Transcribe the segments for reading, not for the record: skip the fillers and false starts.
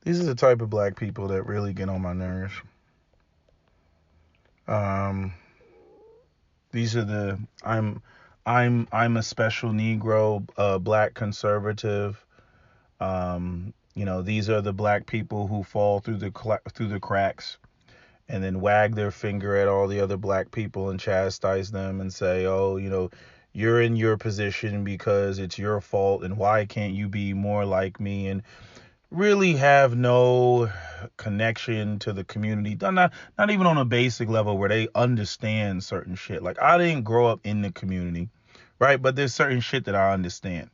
These are the type of black people that really get on my nerves. These are the I'm a special Negro, black conservative. These are the black people who fall through the cracks and then wag their finger at all the other black people and chastise them and say, oh, you're in your position because it's your fault, and why can't you be more like me? And really have no connection to the community. Not even on a basic level where they understand certain shit. Like, I didn't grow up in the community, right? But there's certain shit that I understand,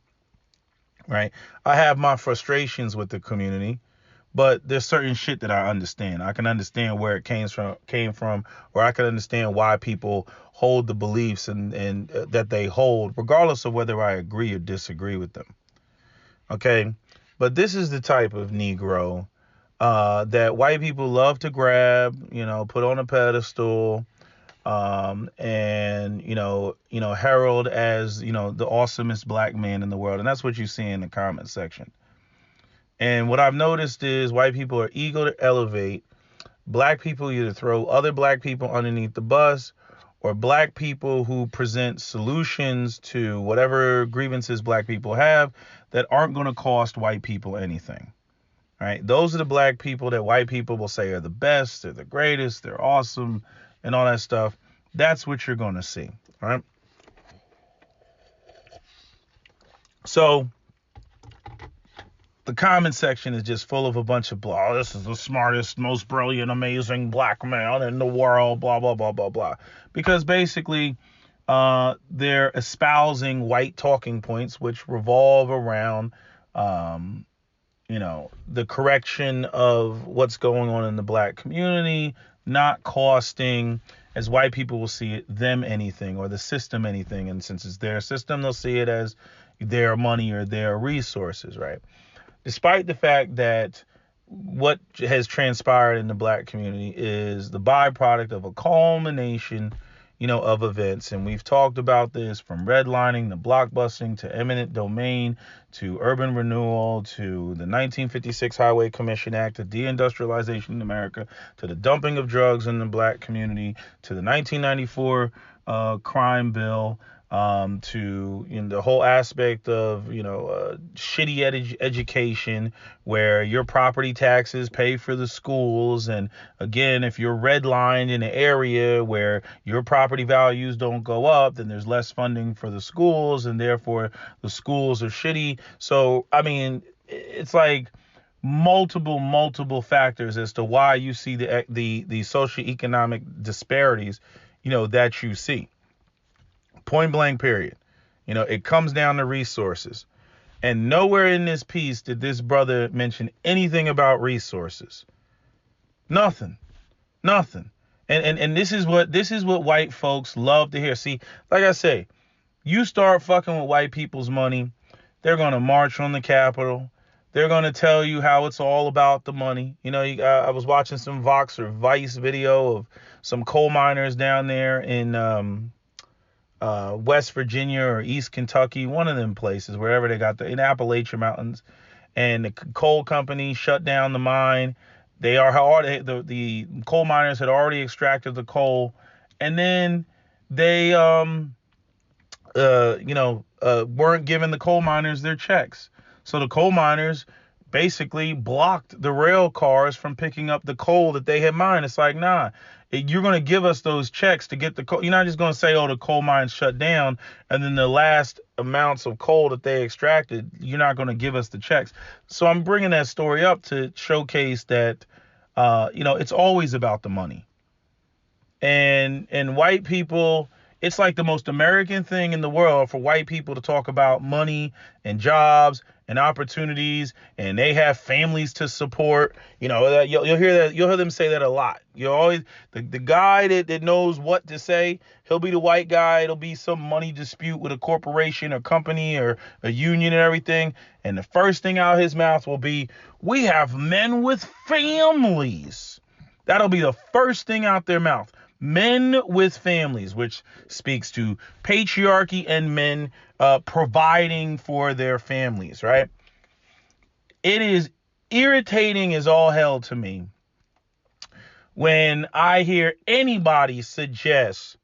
right? I have my frustrations with the community, but there's certain shit that I understand. I can understand where it came from, or I can understand why people hold the beliefs and that they hold, regardless of whether I agree or disagree with them. Okay, but this is the type of Negro that white people love to grab, put on a pedestal, and herald as the awesomest black man in the world, and that's what you see in the comment section. And what I've noticed is white people are eager to elevate. Black people either throw other black people underneath the bus, or black people who present solutions to whatever grievances black people have that aren't going to cost white people anything. Right? Those are the black people that white people will say are the best, they're the greatest, they're awesome, and all that stuff. That's what you're going to see. Right? So the comment section is just full of a bunch of blah. Oh, this is the smartest, most brilliant, amazing black man in the world, blah, blah, blah, blah, blah. Because basically, they're espousing white talking points, which revolve around, the correction of what's going on in the black community, not costing, as white people will see it, them anything, or the system anything. And since it's their system, they'll see it as their money or their resources, right? Despite the fact that what has transpired in the black community is the byproduct of a culmination, of events. And we've talked about this, from redlining to blockbusting to eminent domain to urban renewal to the 1956 Highway Commission Act, to deindustrialization in America, to the dumping of drugs in the black community, to the 1994 crime bill, to the whole aspect of shitty education, where your property taxes pay for the schools. And again, if you're redlined in an area where your property values don't go up, then there's less funding for the schools, and therefore the schools are shitty. So I mean, it's like multiple factors as to why you see the socioeconomic disparities that you see. Point blank, period. It comes down to resources. And nowhere in this piece did this brother mention anything about resources. Nothing. And this is what white folks love to hear. See, like I say, you start fucking with white people's money, they're going to march on the Capitol. They're going to tell you how it's all about the money. I was watching some Vox or Vice video of some coal miners down there in West Virginia or East Kentucky, one of them places, wherever they got in Appalachian Mountains, and the coal company shut down the mine. The coal miners had already extracted the coal, and then they weren't giving the coal miners their checks. So the coal miners basically blocked the rail cars from picking up the coal that they had mined. It's like, nah, you're going to give us those checks to get the coal. You're not just going to say, oh, the coal mine shut down, and then the last amounts of coal that they extracted, you're not going to give us the checks. So I'm bringing that story up to showcase that, it's always about the money. And white people, it's like the most American thing in the world for white people to talk about money and jobs and opportunities, and they have families to support. You'll hear that. You'll hear them say that a lot. You're always the guy that knows what to say. He'll be the white guy. It'll be some money dispute with a corporation or company or a union and everything. And the first thing out of his mouth will be, "We have men with families." That'll be the first thing out their mouth. Men with families, which speaks to patriarchy and men providing for their families, right? It is irritating as all hell to me when I hear anybody suggest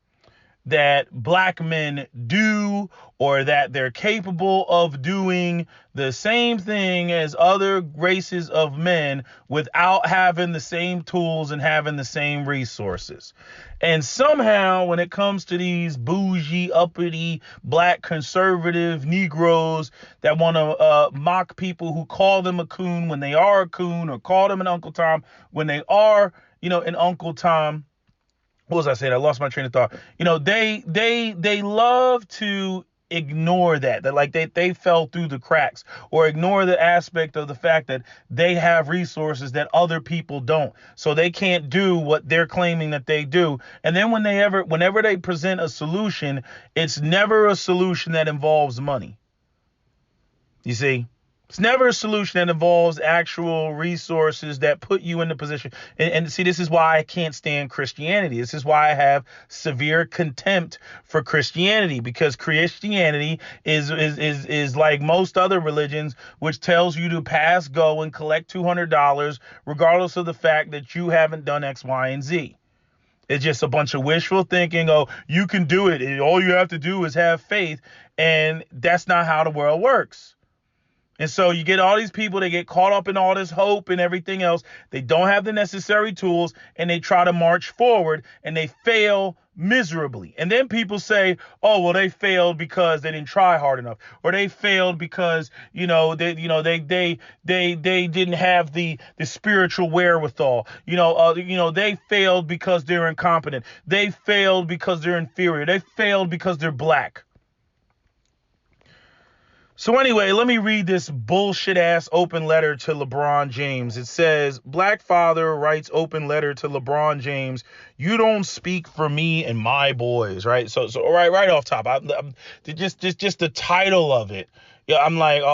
that black men do or that they're capable of doing the same thing as other races of men without having the same tools and having the same resources. And somehow when it comes to these bougie, uppity, black conservative Negroes that want to mock people who call them a coon when they are a coon, or call them an Uncle Tom when they are, an Uncle Tom. What was I saying? I lost my train of thought. They love to ignore that like they fell through the cracks, or ignore the aspect of the fact that they have resources that other people don't, so they can't do what they're claiming that they do. And then whenever they present a solution, it's never a solution that involves money. You see? It's never a solution that involves actual resources that put you in the position. And see, this is why I can't stand Christianity. This is why I have severe contempt for Christianity, because Christianity is like most other religions, which tells you to pass go and collect $200 regardless of the fact that you haven't done X, Y, and Z. It's just a bunch of wishful thinking. Oh, you can do it. All you have to do is have faith. And that's not how the world works. And so you get all these people, they get caught up in all this hope and everything else. They don't have the necessary tools, and they try to march forward, and they fail miserably. And then people say, oh, well, they failed because they didn't try hard enough, or they failed because, they didn't have the spiritual wherewithal. They failed because they're incompetent. They failed because they're inferior. They failed because they're black. So anyway, let me read this bullshit ass open letter to LeBron James. It says, Black father writes open letter to LeBron James. You don't speak for me and my boys, right? So right off top, I'm just the title of it. Yeah, I'm like,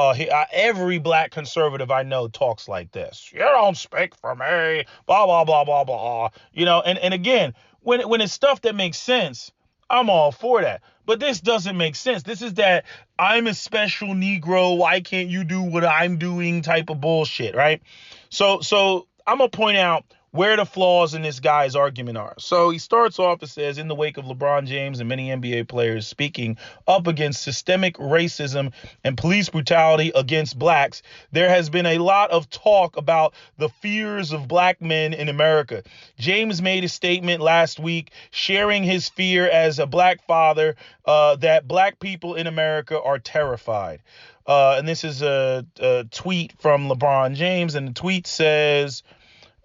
every black conservative I know talks like this. You don't speak for me, blah blah blah blah blah. And again, when it's stuff that makes sense, I'm all for that. But this doesn't make sense. This is that I'm a special Negro, why can't you do what I'm doing type of bullshit, right? So I'm going to point out where the flaws in this guy's argument are. So he starts off, it says, in the wake of LeBron James and many NBA players speaking up against systemic racism and police brutality against blacks, there has been a lot of talk about the fears of black men in America. James made a statement last week sharing his fear as a black father that black people in America are terrified. And this is a tweet from LeBron James, and the tweet says,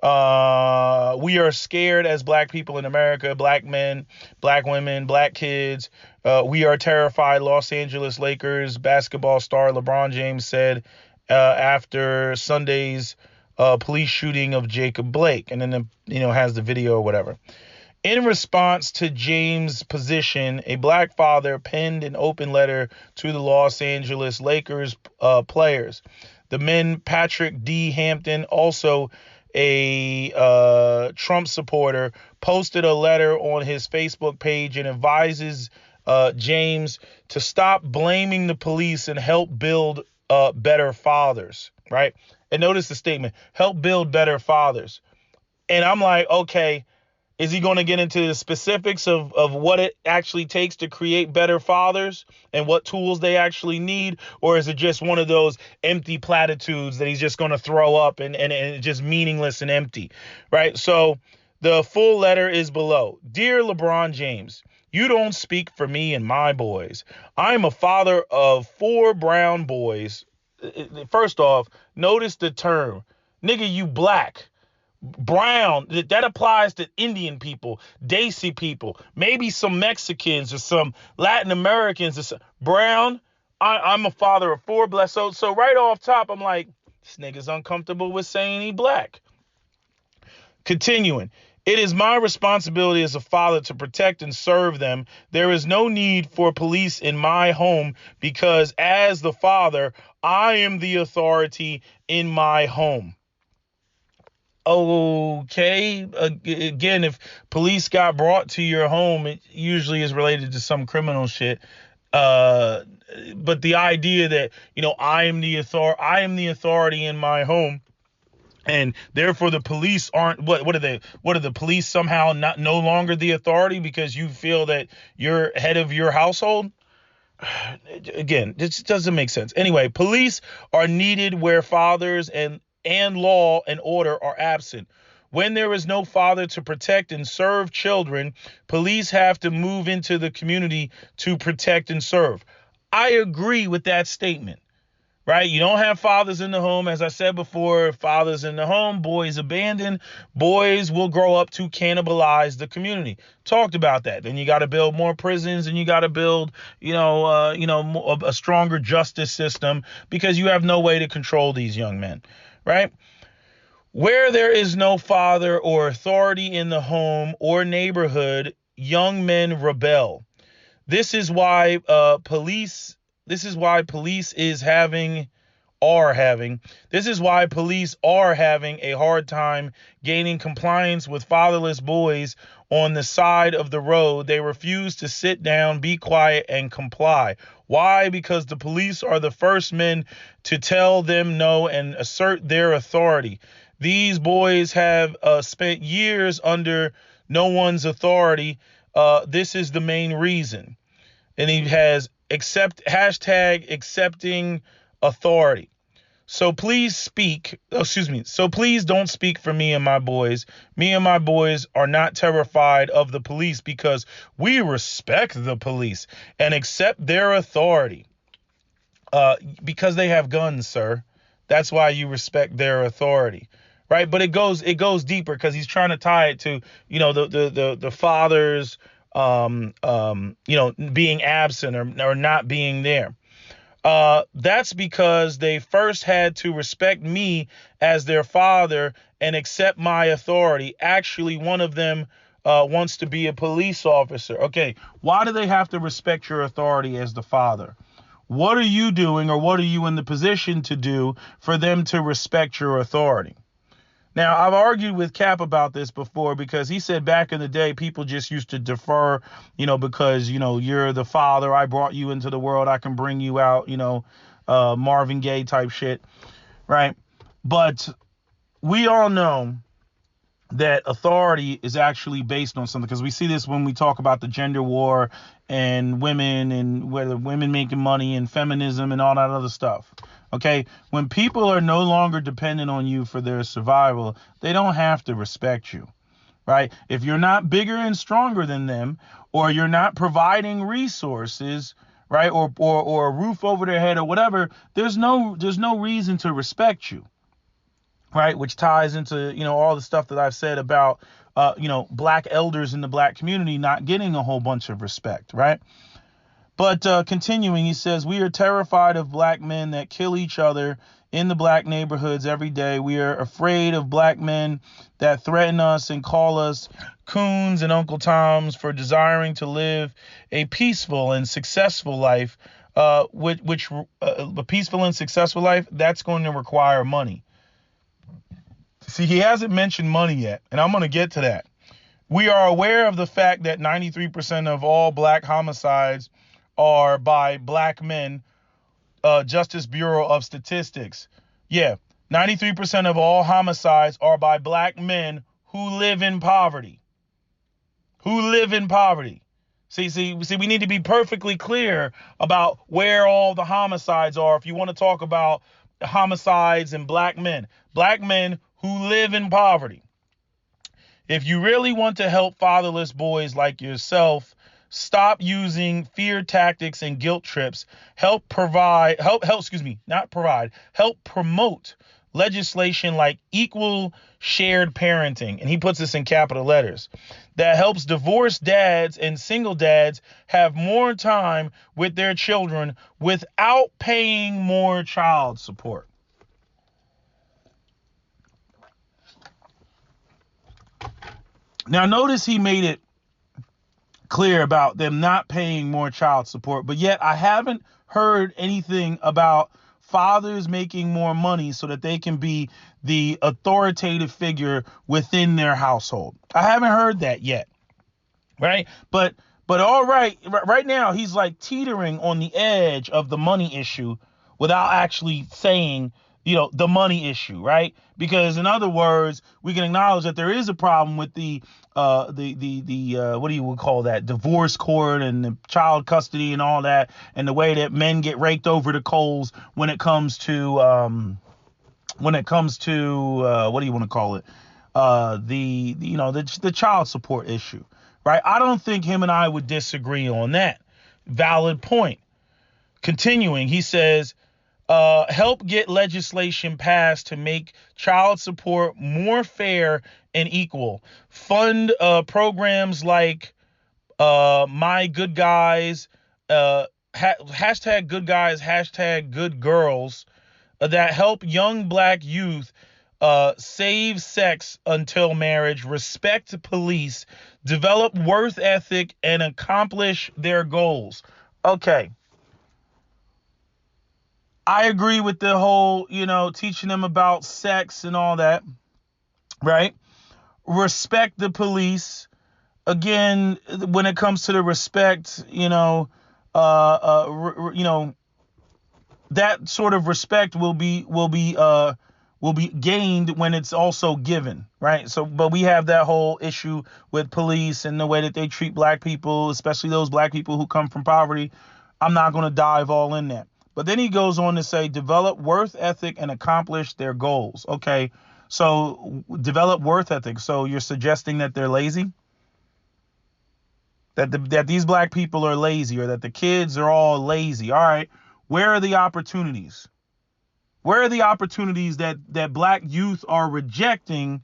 we are scared as black people in America, black men, black women, black kids. We are terrified. Los Angeles Lakers basketball star LeBron James said after Sunday's police shooting of Jacob Blake, and then has the video or whatever. In response to James' position, a black father penned an open letter to the Los Angeles Lakers players. The men, Patrick D. Hampton, also a Trump supporter, posted a letter on his Facebook page and advises James to stop blaming the police and help build better fathers, right? And notice the statement, help build better fathers. And I'm like, okay, is he going to get into the specifics of what it actually takes to create better fathers and what tools they actually need? Or is it just one of those empty platitudes that he's just going to throw up and just meaningless and empty, right? So the full letter is below. Dear LeBron James, you don't speak for me and my boys. I'm a father of 4 brown boys. First off, notice the term. Nigga, you black. Brown, that applies to Indian people, Desi people, maybe some Mexicans or some Latin Americans or some. Brown, I'm a father of 4 black. So right off top, I'm like, this nigga's uncomfortable with saying he black. Continuing, it is my responsibility as a father to protect and serve them. There is no need for police in my home because as the father, I am the authority in my home. Okay, again, if police got brought to your home, it usually is related to some criminal shit. But the idea that, I am the authority in my home, And therefore the police aren't what are the police somehow not no longer the authority because you feel that you're head of your household? Again, this doesn't make sense. Anyway, police are needed where fathers and law and order are absent. When there is no father to protect and serve children, police have to move into the community to protect and serve. I agree with that statement. Right? You don't have fathers in the home. As I said before, fathers in the home, boys abandoned. Boys will grow up to cannibalize the community. Talked about that. Then you got to build more prisons, and you got to build, a stronger justice system because you have no way to control these young men. Right? Where there is no father or authority in the home or neighborhood, young men rebel. This is why police are having a hard time gaining compliance with fatherless boys on the side of the road. They refuse to sit down, be quiet, and comply. Why? Because the police are the first men to tell them no and assert their authority. These boys have spent years under no one's authority. This is the main reason. And he has accepting authority. So please don't speak for me and my boys. Me and my boys are not terrified of the police because we respect the police and accept their authority. Because they have guns, sir. That's why you respect their authority. Right? But it goes deeper because he's trying to tie it to, the fathers being absent or not being there. That's because they first had to respect me as their father and accept my authority. Actually, one of them wants to be a police officer. Okay, why do they have to respect your authority as the father? What are you doing, or what are you in the position to do for them to respect your authority? Now, I've argued with Cap about this before because he said back in the day, people just used to defer, because, you're the father. I brought you into the world. I can bring you out, Marvin Gaye type shit. Right. But we all know that authority is actually based on something, because we see this when we talk about the gender war and women and whether women making money and feminism and all that other stuff. Okay, when people are no longer dependent on you for their survival, they don't have to respect you, right? If you're not bigger and stronger than them, or you're not providing resources, right, or a roof over their head or whatever, there's no reason to respect you, right? Which ties into, all the stuff that I've said about, black elders in the black community not getting a whole bunch of respect, right? But continuing, he says, we are terrified of black men that kill each other in the black neighborhoods every day. We are afraid of black men that threaten us and call us coons and Uncle Toms for desiring to live a peaceful and successful life, a peaceful and successful life, that's going to require money. See, he hasn't mentioned money yet, and I'm going to get to that. We are aware of the fact that 93% of all black homicides are by black men, Justice Bureau of Statistics. Yeah, 93% of all homicides are by black men who live in poverty. See, we need to be perfectly clear about where all the homicides are if you want to talk about homicides and black men who live in poverty. If you really want to help fatherless boys like yourself, stop using fear tactics and guilt trips. Help promote legislation like equal shared parenting. And he puts this in capital letters. That helps divorced dads and single dads have more time with their children without paying more child support. Now, notice he made it clear about them not paying more child support, but yet I haven't heard anything about fathers making more money so that they can be the authoritative figure within their household. I haven't heard that yet, right? But all right now he's like teetering on the edge of the money issue without actually saying the money issue, right? Because in other words, we can acknowledge that there is a problem with the what do you would call that, divorce court and the child custody and all that, and the way that men get raked over the coals when it comes to what do you want to call it, the child support issue, right? I don't think him and I would disagree on that. Valid point. Continuing, he says, help get legislation passed to make child support more fair and equal. Fund programs like My Good Guys, hashtag Good Guys, hashtag Good Girls, that help young black youth save sex until marriage, respect police, develop worth ethic, and accomplish their goals. Okay. I agree with the whole, teaching them about sex and all that, right? Respect the police. Again, when it comes to the respect, that sort of respect will be gained when it's also given, right? So, but we have that whole issue with police and the way that they treat black people, especially those black people who come from poverty. I'm not going to dive all in that. But then he goes on to say, develop worth ethic and accomplish their goals. Okay, so develop worth ethic. So you're suggesting that they're lazy? That these black people are lazy, or that the kids are all lazy? All right, where are the opportunities? Where are the opportunities that black youth are rejecting,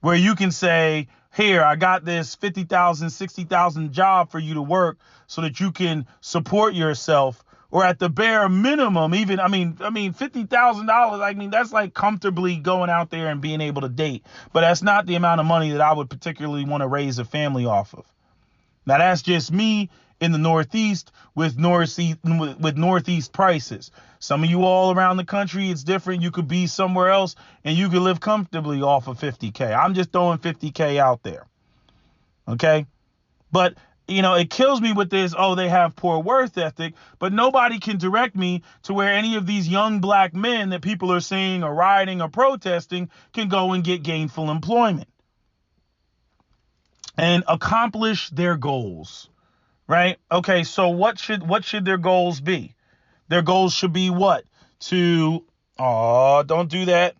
where you can say, here, I got this 50,000, 60,000 job for you to work so that you can support yourself? Or at the bare minimum, even, $50,000, that's like comfortably going out there and being able to date. But that's not the amount of money that I would particularly want to raise a family off of. Now, that's just me in the Northeast with Northeast prices. Some of you all around the country, it's different. You could be somewhere else and you could live comfortably off of 50K. I'm just throwing 50K out there. Okay? But it kills me with this, they have poor worth ethic, but nobody can direct me to where any of these young black men that people are seeing or rioting or protesting can go and get gainful employment and accomplish their goals, right? Okay, so what should their goals be? Their goals should be what? Don't do that.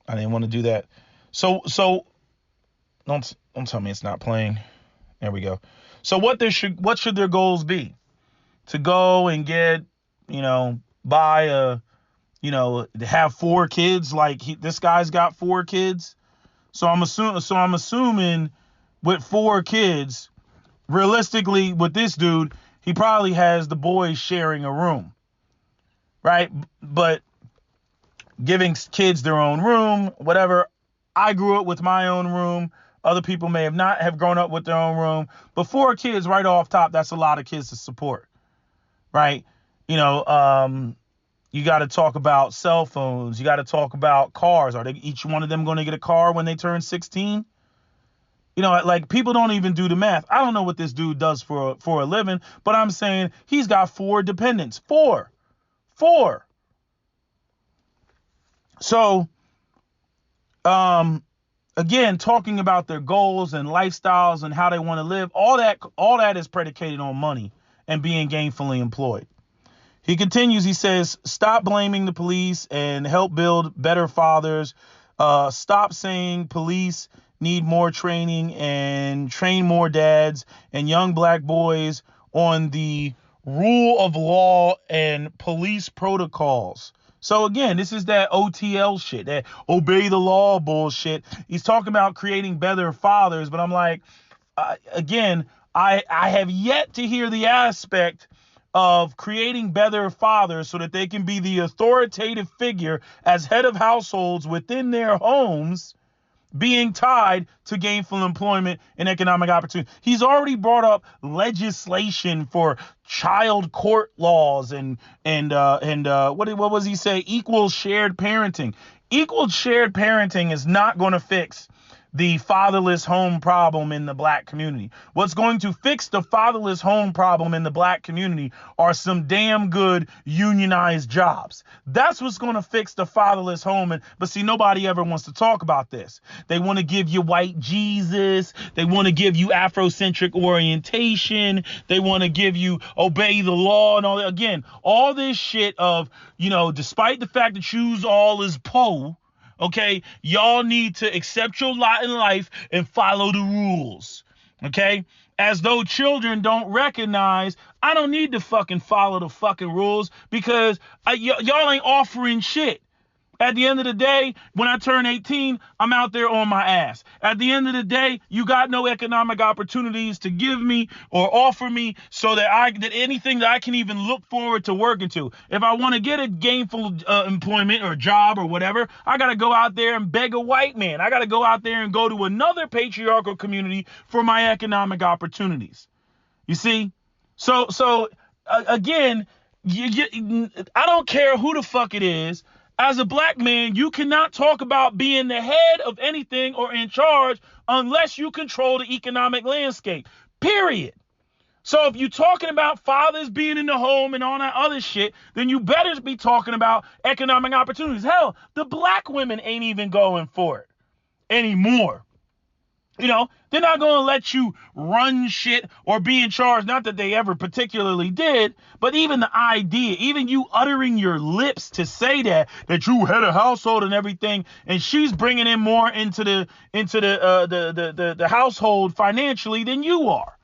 I didn't want to do that. So don't tell me it's not playing. There we go. So what should their goals be? To go and get, buy have 4 kids, like this guy's got 4 kids. So I'm assuming with 4 kids, realistically with this dude, he probably has the boys sharing a room, right? But giving kids their own room, whatever. I grew up with my own room. Other people may have grown up with their own room. But 4 kids right off top, that's a lot of kids to support, right? You got to talk about cell phones. You got to talk about cars. Are they each one of them going to get a car when they turn 16? Like, people don't even do the math. I don't know what this dude does for a living, but I'm saying he's got 4 dependents. 4. So, again, talking about their goals and lifestyles and how they want to live, all that is predicated on money and being gainfully employed. He continues, he says, stop blaming the police and help build better fathers. Stop saying police need more training and train more dads and young black boys on the rule of law and police protocols. So again, this is that OTL shit, that obey the law bullshit. He's talking about creating better fathers, but I'm like, again, I have yet to hear the aspect of creating better fathers so that they can be the authoritative figure as head of households within their homes, being tied to gainful employment and economic opportunity. He's already brought up legislation for child court laws and what was he say? Equal shared parenting. Equal shared parenting is not going to fix the fatherless home problem in the black community. What's going to fix the fatherless home problem in the black community are some damn good unionized jobs. That's what's going to fix the fatherless home. But see, nobody ever wants to talk about this. They want to give you white Jesus. They want to give you Afrocentric orientation. They want to give you obey the law and all that. Again, all this shit of, despite the fact that you's all is po, okay, y'all need to accept your lot in life and follow the rules, okay? As though children don't recognize, I don't need to fucking follow the fucking rules because y'all ain't offering shit. At the end of the day, when I turn 18, I'm out there on my ass. At the end of the day, you got no economic opportunities to give me or offer me so that anything that I can even look forward to working to. If I want to get a gainful employment or job or whatever, I got to go out there and beg a white man. I got to go out there and go to another patriarchal community for my economic opportunities. You see? So again, I don't care who the fuck it is. As a black man, you cannot talk about being the head of anything or in charge unless you control the economic landscape, period. So if you're talking about fathers being in the home and all that other shit, then you better be talking about economic opportunities. Hell, the black women ain't even going for it anymore. They're not going to let you run shit or be in charge. Not that they ever particularly did, but even the idea, even you uttering your lips to say that you head a household and everything, and she's bringing in more into the household financially than you are.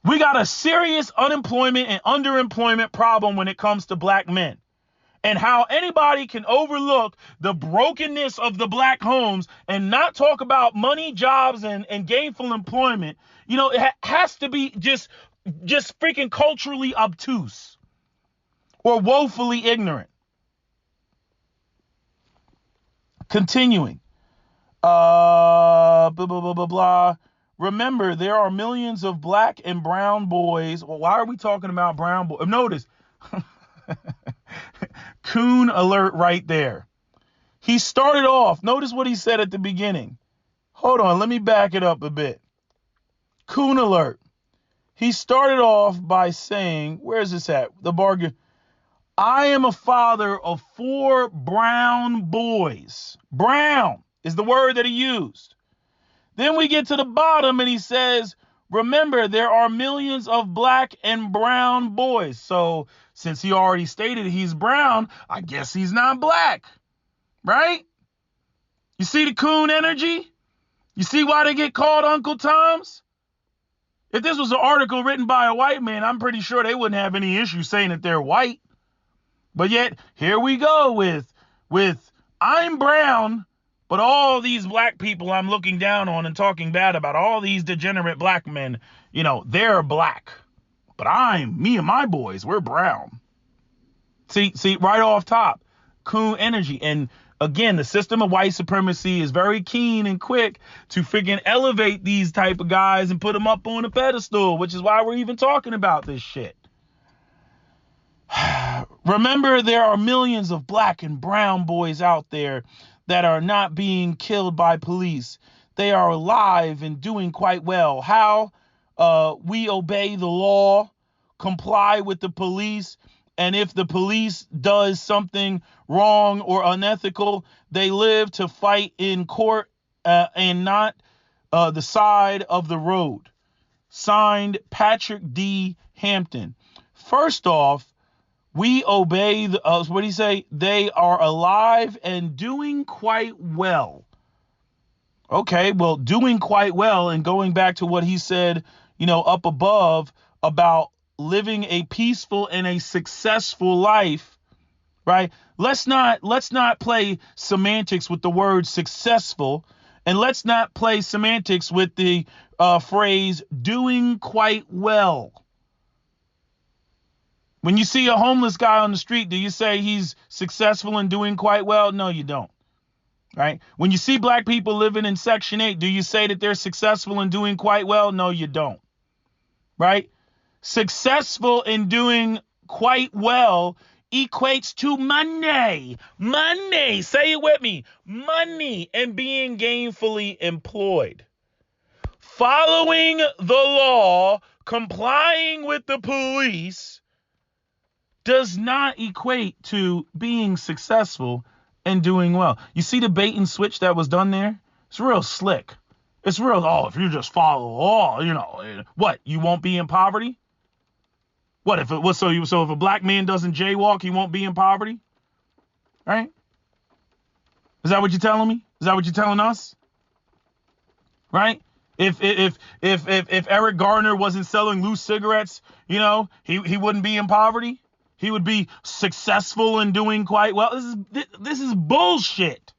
We got a serious unemployment and underemployment problem when it comes to black men. And how anybody can overlook the brokenness of the black homes and not talk about money, jobs, and gainful employment, it has to be just freaking culturally obtuse or woefully ignorant. Continuing. Blah, blah, blah, blah, blah. Remember, there are millions of black and brown boys. Well, why are we talking about brown boys? Notice. Coon alert right there. He started off. Notice what he said at the beginning. Hold on. Let me back it up a bit. Coon alert. He started off by saying, where's this at? The bargain. I am a father of 4 brown boys. Brown is the word that he used. Then we get to the bottom and he says, remember, there are millions of black and brown boys. So since he already stated he's brown, I guess he's not black, right? You see the coon energy? You see why they get called Uncle Toms? If this was an article written by a white man, I'm pretty sure they wouldn't have any issue saying that they're white. But yet, here we go with I'm brown, but all these black people I'm looking down on and talking bad about, all these degenerate black men, they're black. But me and my boys, we're brown. See, right off top, coon energy. And again, the system of white supremacy is very keen and quick to freaking elevate these type of guys and put them up on a pedestal, which is why we're even talking about this shit. Remember, there are millions of black and brown boys out there that are not being killed by police. They are alive and doing quite well. How? We obey the law, comply with the police, and if the police does something wrong or unethical, they live to fight in court and not the side of the road. Signed, Patrick D. Hampton. First off, we obey what do you say? They are alive and doing quite well. Okay, well, doing quite well, and going back to what he said, up above about living a peaceful and a successful life, right? Let's not play semantics with the word successful, and let's not play semantics with the phrase doing quite well. When you see a homeless guy on the street, do you say he's successful and doing quite well? No, you don't. Right? When you see black people living in Section 8, do you say that they're successful and doing quite well? No, you don't. Right? Successful and doing quite well equates to money. Money. Say it with me. Money and being gainfully employed. Following the law, complying with the police does not equate to being successful and doing well. You see the bait and switch that was done there? It's real slick. It's real, oh, if you just follow the law, what, you won't be in poverty? What if it was so if a black man doesn't jaywalk, he won't be in poverty? Right? Is that what you're telling me? Is that what you're telling us? Right? If Eric Garner wasn't selling loose cigarettes, he wouldn't be in poverty. He would be successful and doing quite well. This is bullshit.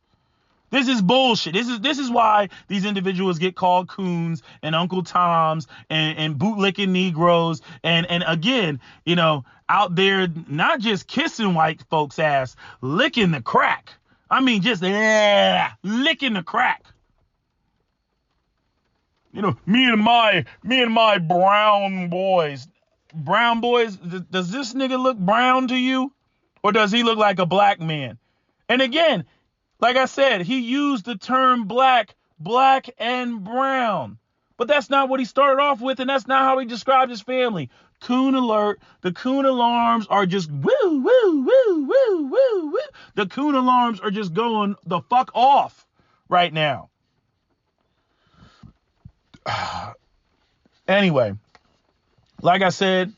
This is bullshit. This is why these individuals get called coons and Uncle Toms and bootlicking Negroes and again, out there not just kissing white folks' ass, licking the crack. I mean, just licking the crack. Me and my brown boys. Brown boys, does this nigga look brown to you? Or does he look like a black man? And again, like I said, he used the term black and brown. But that's not what he started off with, and that's not how he described his family. Coon alert. The coon alarms are just woo, woo, woo, woo, woo, woo. The coon alarms are just going the fuck off right now. Anyway, like I said,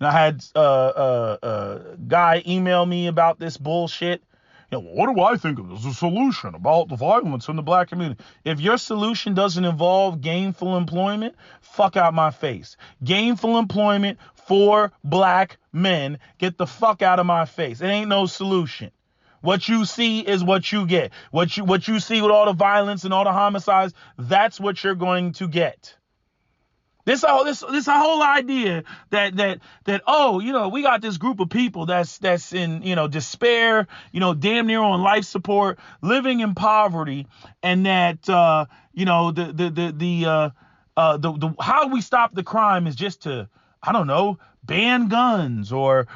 I had a guy email me about this bullshit. What do I think of as a solution about the violence in the black community? If your solution doesn't involve gainful employment, fuck out my face. Gainful employment for black men, get the fuck out of my face. It ain't no solution. What you see is what you get. What you see with all the violence and all the homicides, that's what you're going to get. This whole idea that we got this group of people that's in despair, damn near on life support, living in poverty, and that how we stop the crime is just to, I don't know, ban guns or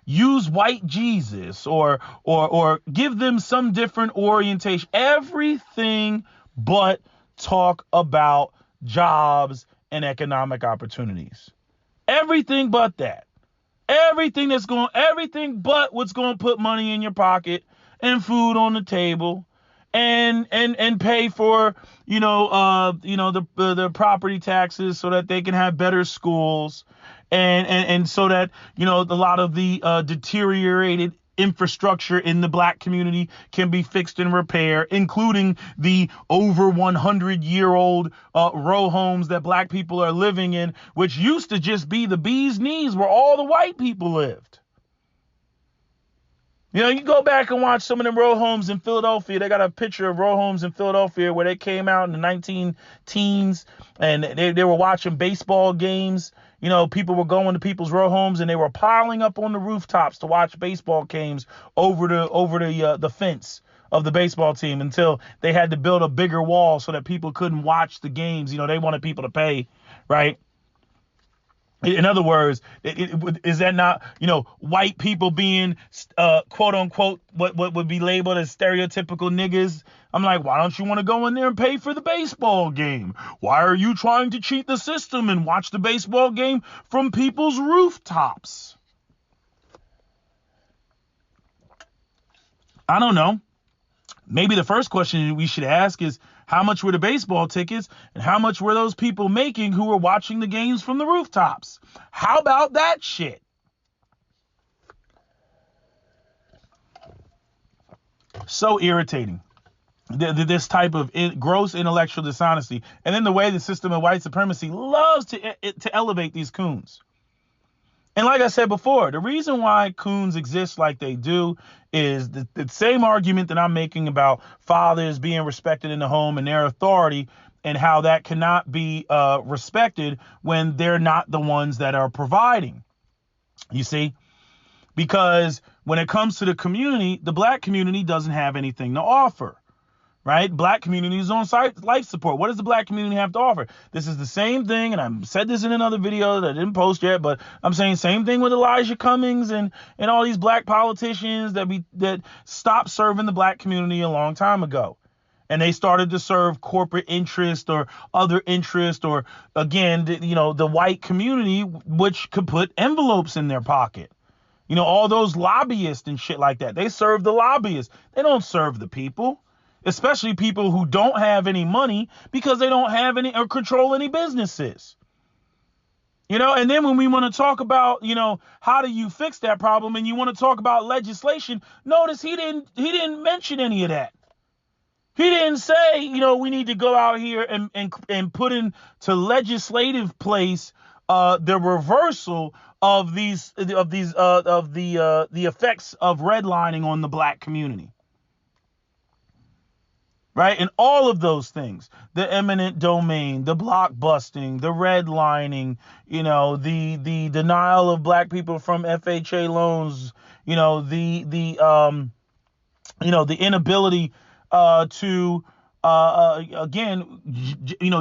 use white Jesus or give them some different orientation. Everything but talk about jobs and economic opportunities. Everything but that. Everything but what's going to put money in your pocket and food on the table and pay for the property taxes so that they can have better schools and so that a lot of the deteriorated infrastructure in the black community can be fixed and repaired, including the over 100-year-old row homes that black people are living in, which used to just be the bee's knees where all the white people lived. You go back and watch some of them row homes in Philadelphia. They got a picture of row homes in Philadelphia where they came out in the 19-teens and they were watching baseball games. People were going to people's row homes and they were piling up on the rooftops to watch baseball games over the fence of the baseball team until they had to build a bigger wall so that people couldn't watch the games. They wanted people to pay, right? In other words, is that not, white people being, quote unquote, what would be labeled as stereotypical niggas? I'm like, why don't you want to go in there and pay for the baseball game? Why are you trying to cheat the system and watch the baseball game from people's rooftops? I don't know. Maybe the first question we should ask is, how much were the baseball tickets and how much were those people making who were watching the games from the rooftops? How about that shit? So irritating. This type of gross intellectual dishonesty. And then the way the system of white supremacy loves to elevate these coons. And like I said before, the reason why coons exist like they do is the same argument that I'm making about fathers being respected in the home and their authority and how that cannot be respected when they're not the ones that are providing. You see, because when it comes to the community, the black community doesn't have anything to offer. right? Black community is on life support. What does the black community have to offer? This is the same thing, and I said this in another video that I didn't post yet, but I'm saying same thing with Elijah Cummings and all these black politicians that stopped serving the black community a long time ago. And they started to serve corporate interest or other interest, or again, the white community, which could put envelopes in their pocket. All those lobbyists and shit like that. They serve the lobbyists. They don't serve the people, especially people who don't have any money because they don't have any or control any businesses. And then when we want to talk about, how do you fix that problem, and you want to talk about legislation, notice he didn't mention any of that. He didn't say, we need to go out here and put into legislative place the reversal of the effects of redlining on the black community. Right? And all of those things, the eminent domain, the blockbusting, the redlining, the denial of black people from FHA loans, the inability to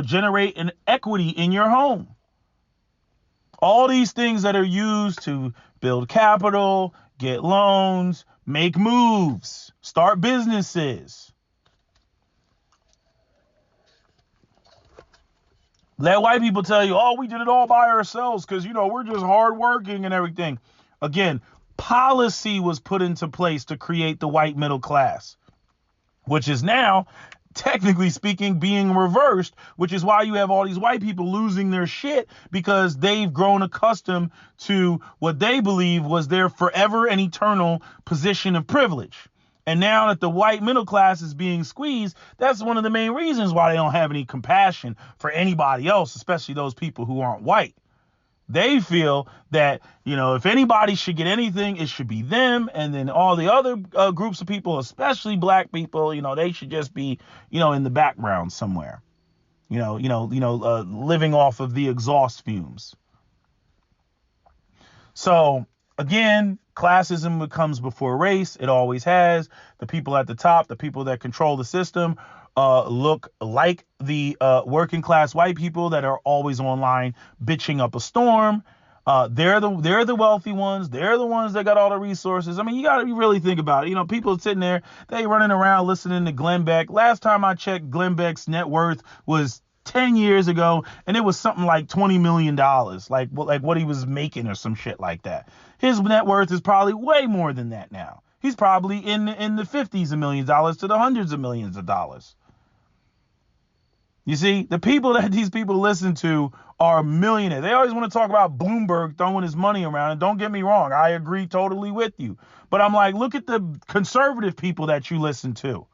generate an equity in your home. All these things that are used to build capital, get loans, make moves, start businesses. Let white people tell you, oh, we did it all by ourselves because, we're just hardworking and everything. Again, policy was put into place to create the white middle class, which is now, technically speaking, being reversed, which is why you have all these white people losing their shit because they've grown accustomed to what they believe was their forever and eternal position of privilege. And now that the white middle class is being squeezed, that's one of the main reasons why they don't have any compassion for anybody else, especially those people who aren't white. They feel that, if anybody should get anything, it should be them. And then all the other groups of people, especially black people, they should just be, in the background somewhere, living off of the exhaust fumes. So again, classism comes before race. It always has. The people at the top, the people that control the system, look like the working class white people that are always online bitching up a storm. They're the wealthy ones. They're the ones that got all the resources. I mean, you got to really think about it. People sitting there, they running around listening to Glenn Beck. Last time I checked, Glenn Beck's net worth was 10 years ago, and it was something like $20 million, like what he was making or some shit like that. His net worth is probably way more than that now. He's probably in the 50s of millions of dollars to the hundreds of millions of dollars. You see, the people that these people listen to are millionaires. They always want to talk about Bloomberg throwing his money around. And don't get me wrong, I agree totally with you. But I'm like, look at the conservative people that you listen to.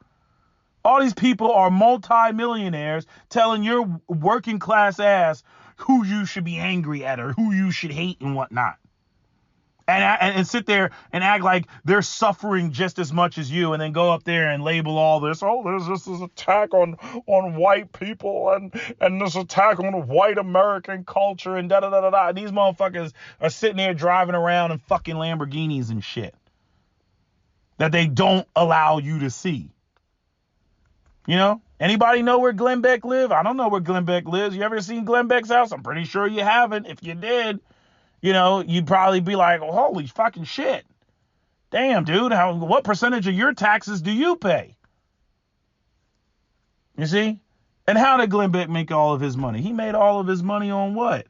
All these people are multi-millionaires telling your working class ass who you should be angry at or who you should hate and whatnot. And sit there and act like they're suffering just as much as you, and then go up there and label all this. Oh, there's this attack on white people and this attack on white American culture and da da da da da. And these motherfuckers are sitting there driving around in fucking Lamborghinis and shit that they don't allow you to see. Anybody know where Glenn Beck live? I don't know where Glenn Beck lives. You ever seen Glenn Beck's house? I'm pretty sure you haven't. If you did, you'd probably be like, oh, holy fucking shit. Damn, dude, what percentage of your taxes do you pay? You see? And how did Glenn Beck make all of his money? He made all of his money on what?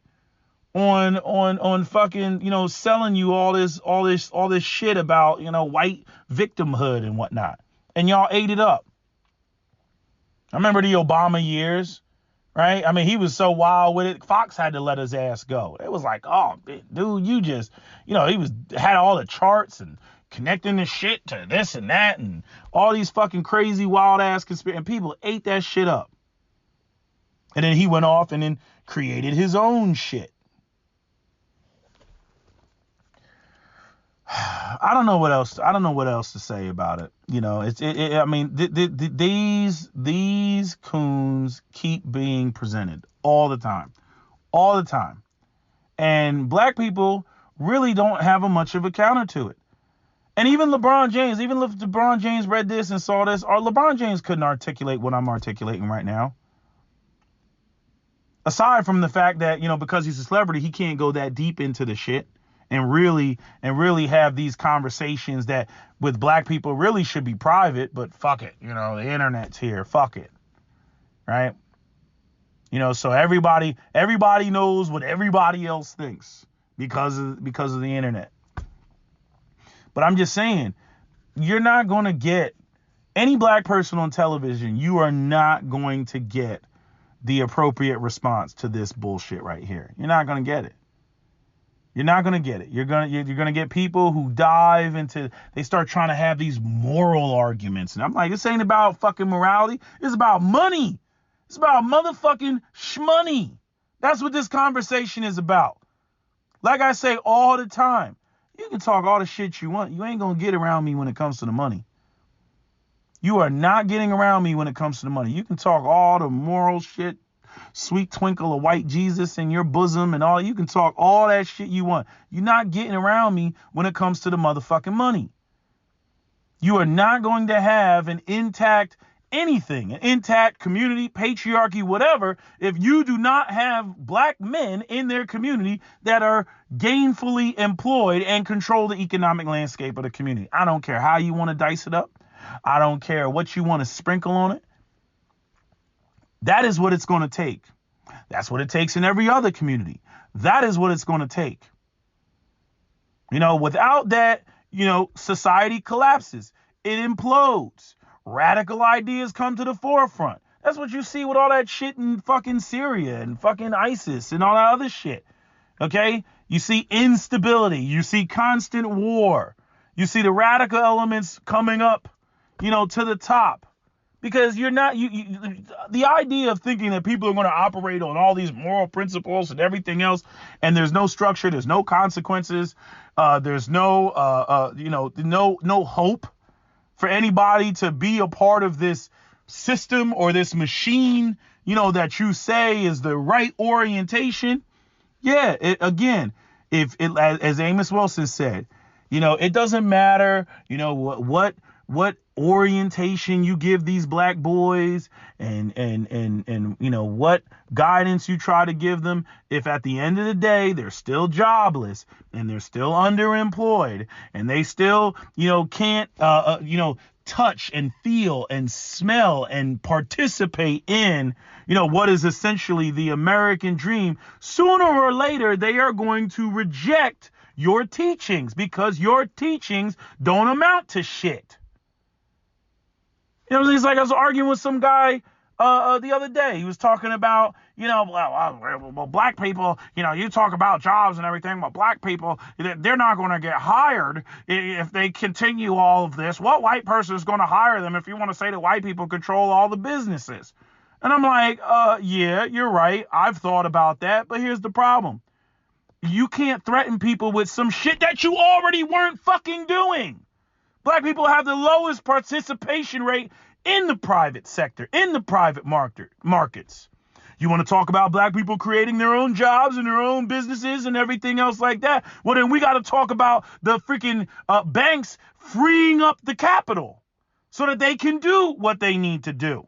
On fucking, selling you all this shit about, white victimhood and whatnot. And y'all ate it up. I remember the Obama years. Right? I mean, he was so wild with it. Fox had to let his ass go. It was like, oh, dude, you just, he had all the charts and connecting the shit to this and that and all these fucking crazy wild ass conspiracy. And people ate that shit up. And then he went off and then created his own shit. I don't know what else to say about it. These coons keep being presented all the time. And black people really don't have much of a counter to it. And even LeBron James, even if LeBron James read this and saw this, or LeBron James couldn't articulate what I'm articulating right now. Aside from the fact that, because he's a celebrity, he can't go that deep into the shit and really have these conversations that with black people really should be private, but fuck it. The internet's here. Fuck it. Right? So everybody knows what everybody else thinks because of the internet. But I'm just saying, you're not going to get any black person on television. You are not going to get the appropriate response to this bullshit right here. You're not going to get it. You're not going to get it. You're going to get people who dive into, they start trying to have these moral arguments. And I'm like, this ain't about fucking morality. It's about money. It's about motherfucking shmoney. That's what this conversation is about. Like I say all the time, you can talk all the shit you want. You ain't going to get around me when it comes to the money. You are not getting around me when it comes to the money. You can talk all the moral shit, sweet twinkle of white Jesus in your bosom and all. You can talk all that shit you want. You're not getting around me when it comes to the motherfucking money. You are not going to have an intact anything, an intact community, patriarchy, whatever, if you do not have black men in their community that are gainfully employed and control the economic landscape of the community. I don't care how you want to dice it up. I don't care what you want to sprinkle on it. That is what it's going to take. That's what it takes in every other community. That is what it's going to take. Without that, society collapses. It implodes. Radical ideas come to the forefront. That's what you see with all that shit in fucking Syria and fucking ISIS and all that other shit. Okay? You see instability. You see constant war. You see the radical elements coming up, to the top. Because you're not, the idea of thinking that people are going to operate on all these moral principles and everything else, and there's no structure, there's no consequences, there's no hope for anybody to be a part of this system or this machine, that you say is the right orientation. Yeah, as Amos Wilson said, it doesn't matter, what orientation you give these black boys and what guidance you try to give them, if at the end of the day they're still jobless and they're still underemployed and they still can't touch and feel and smell and participate in what is essentially the American dream, sooner or later they are going to reject your teachings because your teachings don't amount to shit. It's like I was arguing with some guy the other day. He was talking about, black people, you talk about jobs and everything, but black people, they're not going to get hired if they continue all of this. What white person is going to hire them if you want to say that white people control all the businesses? And I'm like, yeah, you're right. I've thought about that. But here's the problem. You can't threaten people with some shit that you already weren't fucking doing. Black people have the lowest participation rate in the private sector, in the private markets. You want to talk about black people creating their own jobs and their own businesses and everything else like that? Well, then we got to talk about the freaking banks freeing up the capital so that they can do what they need to do.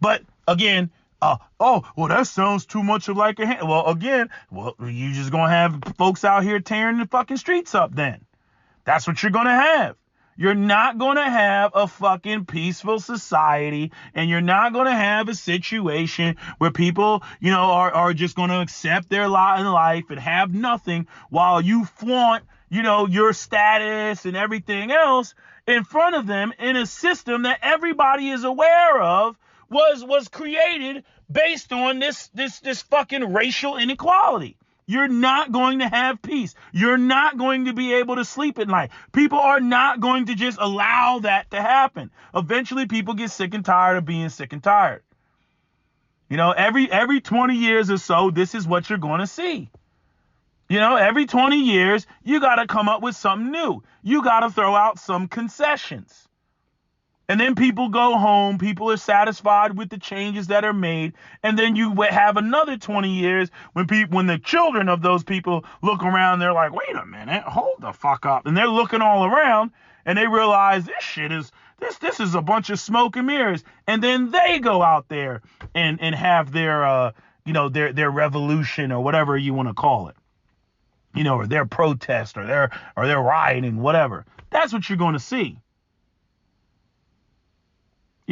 But again, that sounds too much like a hand. Well, again, you just going to have folks out here tearing the fucking streets up then. That's what you're going to have. You're not going to have a fucking peaceful society, and you're not going to have a situation where people, are just going to accept their lot in life and have nothing while you flaunt, your status and everything else in front of them in a system that everybody is aware of was created based on this fucking racial inequality. You're not going to have peace. You're not going to be able to sleep at night. People are not going to just allow that to happen. Eventually, people get sick and tired of being sick and tired. Every 20 years or so, this is what you're going to see. Every 20 years, you got to come up with something new. You got to throw out some concessions. And then people go home. People are satisfied with the changes that are made. And then you have another 20 years when the children of those people look around, they're like, wait a minute, hold the fuck up. And they're looking all around and they realize this shit is, this is a bunch of smoke and mirrors. And then they go out there and have their, their revolution or whatever you want to call it, or their protest or their rioting, whatever. That's what you're going to see.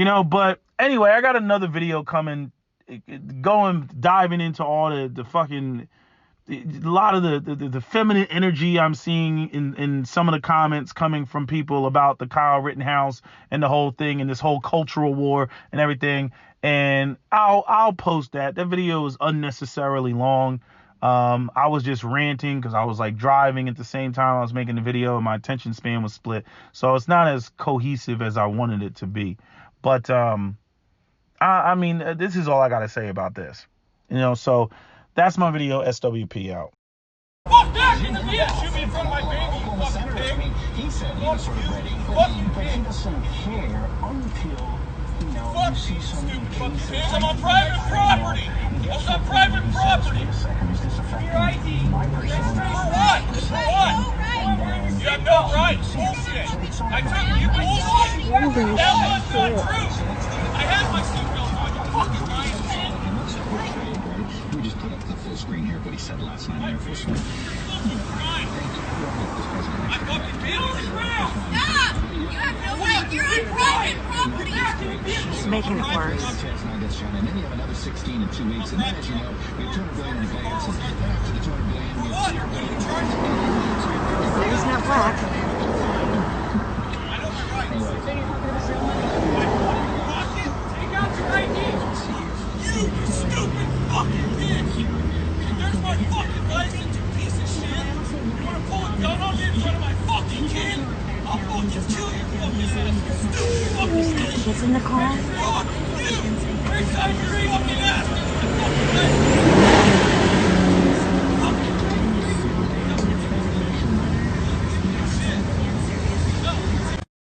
But anyway, I got another video coming, diving into all the fucking, a lot of the feminine energy I'm seeing in some of the comments coming from people about the Kyle Rittenhouse and the whole thing and this whole cultural war and everything. And I'll post that. That video is unnecessarily long. I was just ranting because I was like driving at the same time I was making the video and my attention span was split. So it's not as cohesive as I wanted it to be. But, I mean, this is all I got to say about this, so that's my video. SWP out. Fuck that! Shoot me in front of my baby, you fucking pig! He said he was sort of ready, but he doesn't care until, you see something. I'm on private property! I was on private property! Your ID! For what? What? You have no right! Bullshit! I took you bullshit! That was not true! I had my seatbelt on, you fucking lying shit! We just put up the full screen here, but he said last night in Air Force One. I fucking beat on the ground! Stop! You have no right! You're on private property! It's making it worse. And then you have another 16 in 2 weeks, and then, as you know, we have 200 billion in advances. After the 200 billion, we have $0 billion. It's not black. I know my rights. Take out your ID! You stupid fucking bitch! There's my fucking license, you piece of shit! You wanna pull a gun on me in front of my fucking kid? I'll fucking kill your fucking ass, you stupid fucking bitch! Kids in the car?